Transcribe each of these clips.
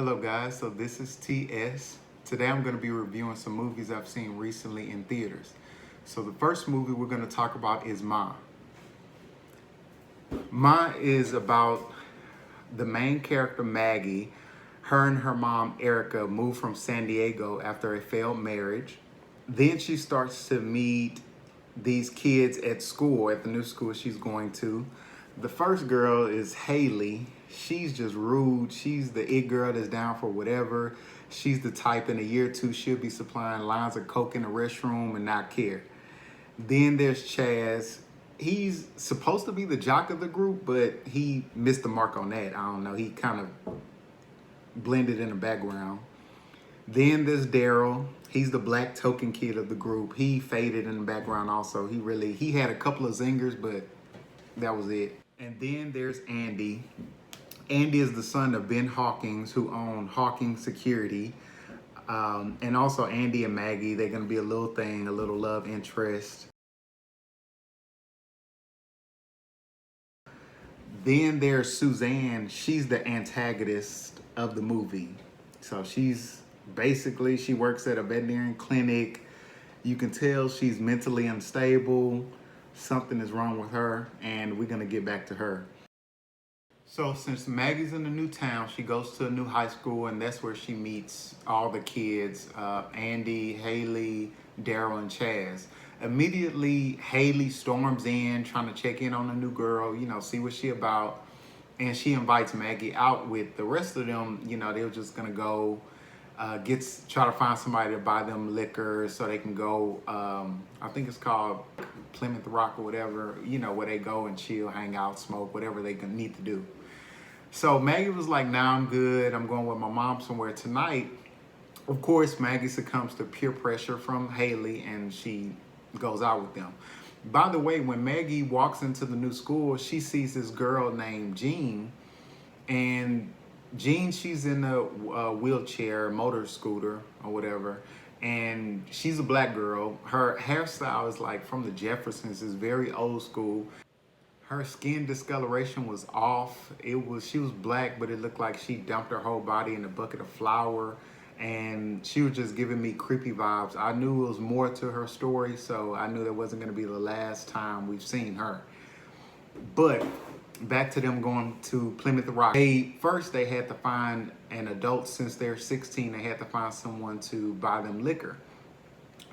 Hello guys, so this is TS. Today I'm going to be reviewing some movies I've seen recently in theaters. So the first movie we're going to talk about is Ma. Ma is about the main character Maggie. Her and her mom Erica moved from San Diego after a failed marriage. Then she starts to meet these kids at school, at the new school she's going to. The first girl is Haley. She's just rude. She's the it girl that's down for whatever. She's the type in a year or two she'll be supplying lines of coke in the restroom and not care. Then there's Chaz. He's supposed to be the jock of the group, but he missed the mark on that. I don't know. He kind of blended in the background. Then there's Daryl. He's the black token kid of the group. He faded in the background also. He had a couple of zingers, but that was it. And then there's Andy. Andy is the son of Ben Hawkins, who owned Hawkins Security. And also Andy and Maggie, they're going to be a little thing, a little love interest. Then there's Suzanne. She's the antagonist of the movie. So she works at a veterinarian clinic. You can tell she's mentally unstable. Something is wrong with her, and we're going to get back to her. So since Maggie's in a new town, she goes to a new high school, and that's where she meets all the kids, Andy, Haley, Daryl, and Chaz. Immediately, Haley storms in, trying to check in on the new girl, see what she about. And she invites Maggie out with the rest of them. They were just going to go try to find somebody to buy them liquor so they can go, I think it's called Plymouth Rock or whatever, where they go and chill, hang out, smoke, whatever they need to do. So Maggie was like, nah, I'm good. I'm going with my mom somewhere tonight. Of course, Maggie succumbs to peer pressure from Haley and she goes out with them. By the way, when Maggie walks into the new school, she sees this girl named Jean. And Jean, she's in a wheelchair, motor scooter or whatever. And she's a black girl. Her hairstyle is like from the Jeffersons. It's very old school. Her skin discoloration was off. She was black, but it looked like she dumped her whole body in a bucket of flour. And she was just giving me creepy vibes. I knew it was more to her story, so I knew that wasn't going to be the last time we've seen her. But back to them going to Plymouth Rock. First they had to find an adult. Since they're 16, they had to find someone to buy them liquor.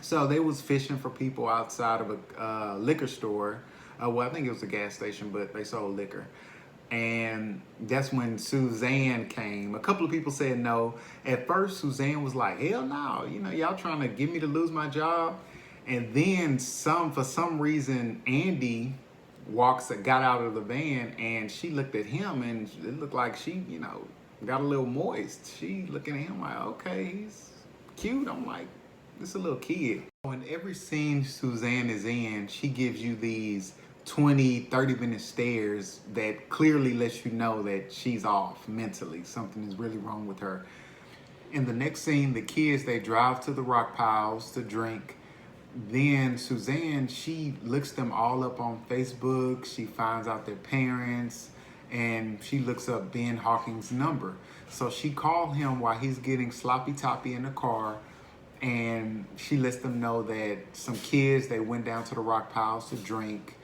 So they was fishing for people outside of a liquor store. Well, I think it was a gas station, but they sold liquor. And that's when Suzanne came. A couple of people said no. At first, Suzanne was like, hell no, y'all trying to get me to lose my job. And then for some reason, Andy got out of the van and she looked at him and it looked like she, got a little moist. She looking at him like, okay, he's cute. I'm like, this is a little kid. In every scene Suzanne is in, she gives you these 20-30-minute stares that clearly lets you know that she's off mentally. Something is really wrong with her. In the next scene, the kids, they drive to the rock piles to drink. Then Suzanne, she looks them all up on Facebook. She finds out their parents and she looks up Ben Hawkins' number. So she called him while he's getting sloppy toppy in the car, and she lets them know that some kids, they went down to the rock piles to drink.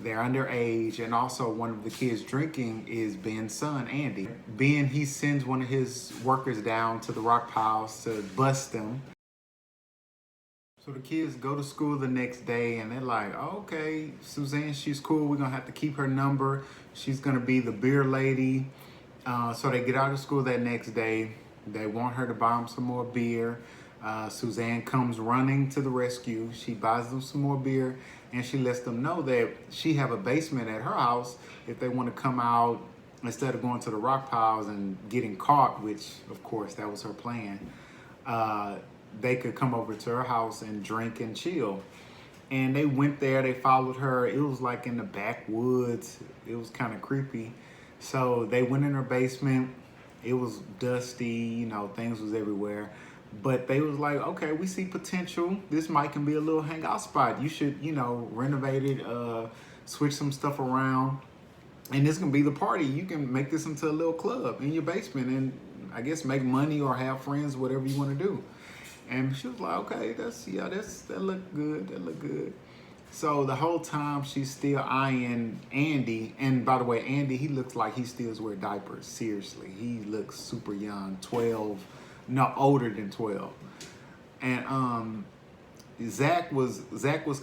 They're underage, and also one of the kids drinking is Ben's son, Andy. Ben, he sends one of his workers down to the rock piles to bust them. So the kids go to school the next day and they're like, oh, okay, Suzanne, she's cool. We're going to have to keep her number. She's going to be the beer lady. So they get out of school that next day. They want her to buy them some more beer. Suzanne comes running to the rescue. She buys them some more beer and she lets them know that she have a basement at her house if they want to come out instead of going to the rock piles and getting caught, which of course that was her plan. They could come over to her house and drink and chill. And they went there, they followed her. It was like in the backwoods. It was kind of creepy. So they went in her basement. It was dusty, things was everywhere. But they was like, okay, we see potential. This can be a little hangout spot. You should, renovate it, switch some stuff around. And this can be the party. You can make this into a little club in your basement and I guess make money or have friends, whatever you want to do. And she was like, okay, that look good. That look good. So the whole time she's still eyeing Andy. And by the way, Andy, he looks like he still wears diapers. Seriously, he looks super young, 12, no, older than 12. And Zach was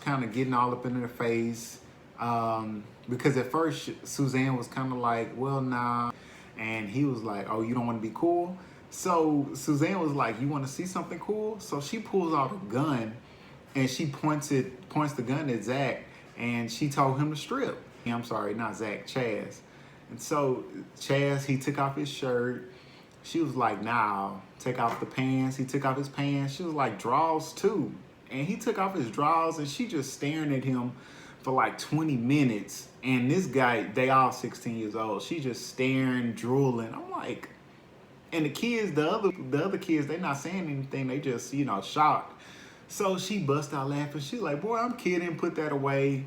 kind of getting all up in her face, because at first Suzanne was kind of like, well, nah, and he was like, oh, you don't want to be cool. So Suzanne was like, you want to see something cool? So she pulls out a gun and she points the gun at Zach, and she told him to strip. I'm sorry, not Zach, Chaz. And so Chaz, he took off his shirt. She was like, nah, take off the pants. He took off his pants. She was like, drawers too. And he took off his drawers, and she just staring at him for like 20 minutes. And this guy, they all 16 years old. She just staring, drooling. I'm like, and the kids, the other kids, they not saying anything. They just, shocked. So she bust out laughing. She's like, boy, I'm kidding. Put that away.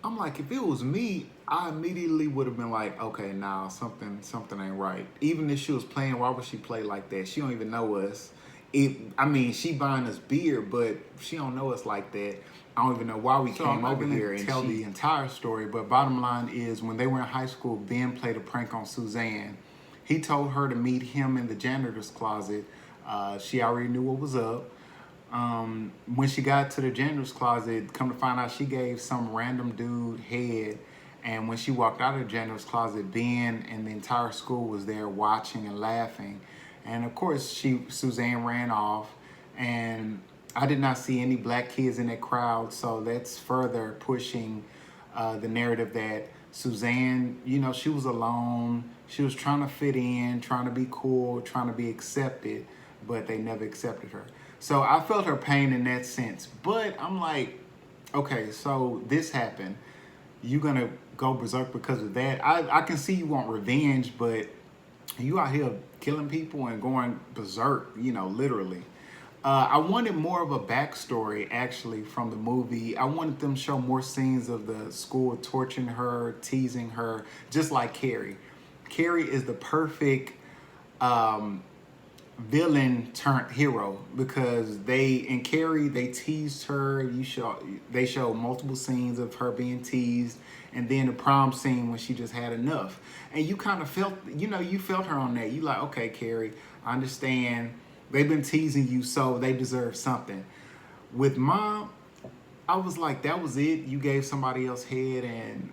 I'm like, if it was me, I immediately would have been like, okay, nah, something ain't right. Even if she was playing, why would she play like that? She don't even know us. She buying us beer, but she don't know us like that. I don't even know why we came over here and tell the entire story. But bottom line is, when they were in high school, Ben played a prank on Suzanne. He told her to meet him in the janitor's closet. She already knew what was up. When she got to the janitor's closet, come to find out she gave some random dude head. And when she walked out of the janitor's closet, Ben and the entire school was there watching and laughing. And of course, Suzanne ran off, and I did not see any black kids in that crowd. So that's further pushing the narrative that Suzanne, she was alone. She was trying to fit in, trying to be cool, trying to be accepted, but they never accepted her. So I felt her pain in that sense. But I'm like, okay, so this happened. You gonna go berserk because of that? I can see you want revenge, but you out here killing people and going berserk, literally. I wanted more of a backstory, actually, from the movie. I wanted them to show more scenes of the school torturing her, teasing her, just like Carrie. Carrie is the perfect villain turned hero, because in Carrie, they teased her. They showed multiple scenes of her being teased, and then the prom scene when she just had enough. And you kind of felt, you felt her on that. You like, okay, Carrie, I understand. They've been teasing you, so they deserve something. With Mom, I was like, that was it. You gave somebody else head, and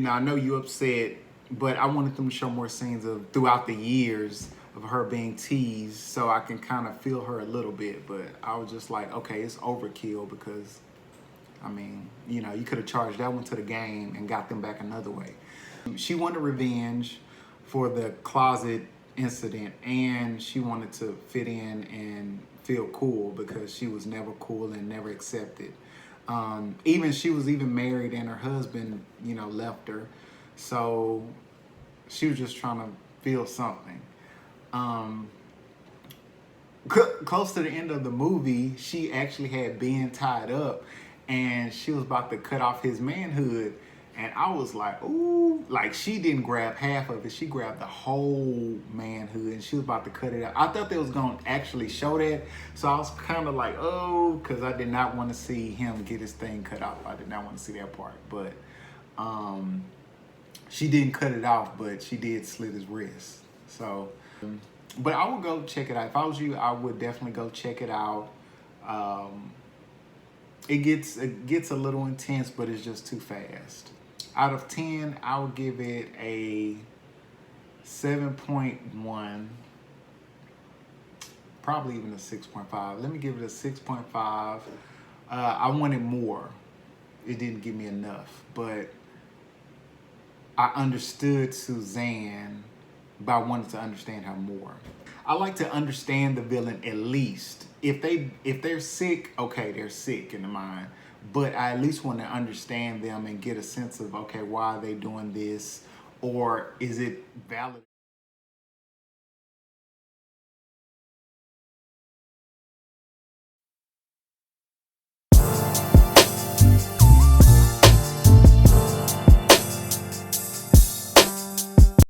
I know you upset, but I wanted them to show more scenes of throughout the years of her being teased, so I can kind of feel her a little bit. But I was just like, okay, it's overkill, because you could have charged that one to the game and got them back another way. She wanted revenge for the closet incident, and she wanted to fit in and feel cool, because she was never cool and never accepted. She was even married, and her husband, left her. So she was just trying to feel something. Close to the end of the movie, she actually had Ben tied up, and she was about to cut off his manhood. And I was like, ooh, like she didn't grab half of it. She grabbed the whole manhood, and she was about to cut it out. I thought they was going to actually show that. So I was kind of like, oh, because I did not want to see him get his thing cut off. I did not want to see that part. But she didn't cut it off, but she did slit his wrist. So, but I would go check it out. If I was you, I would definitely go check it out. It gets a little intense, but it's just too fast. Out of 10, I would give it a 7.1, probably even a 6.5. Let me give it a 6.5. I wanted more. It didn't give me enough, but I understood Suzanne, but I wanted to understand her more. I like to understand the villain at least. If they're sick, okay, they're sick in the mind. But I at least want to understand them and get a sense of, okay, why are they doing this? Or is it valid?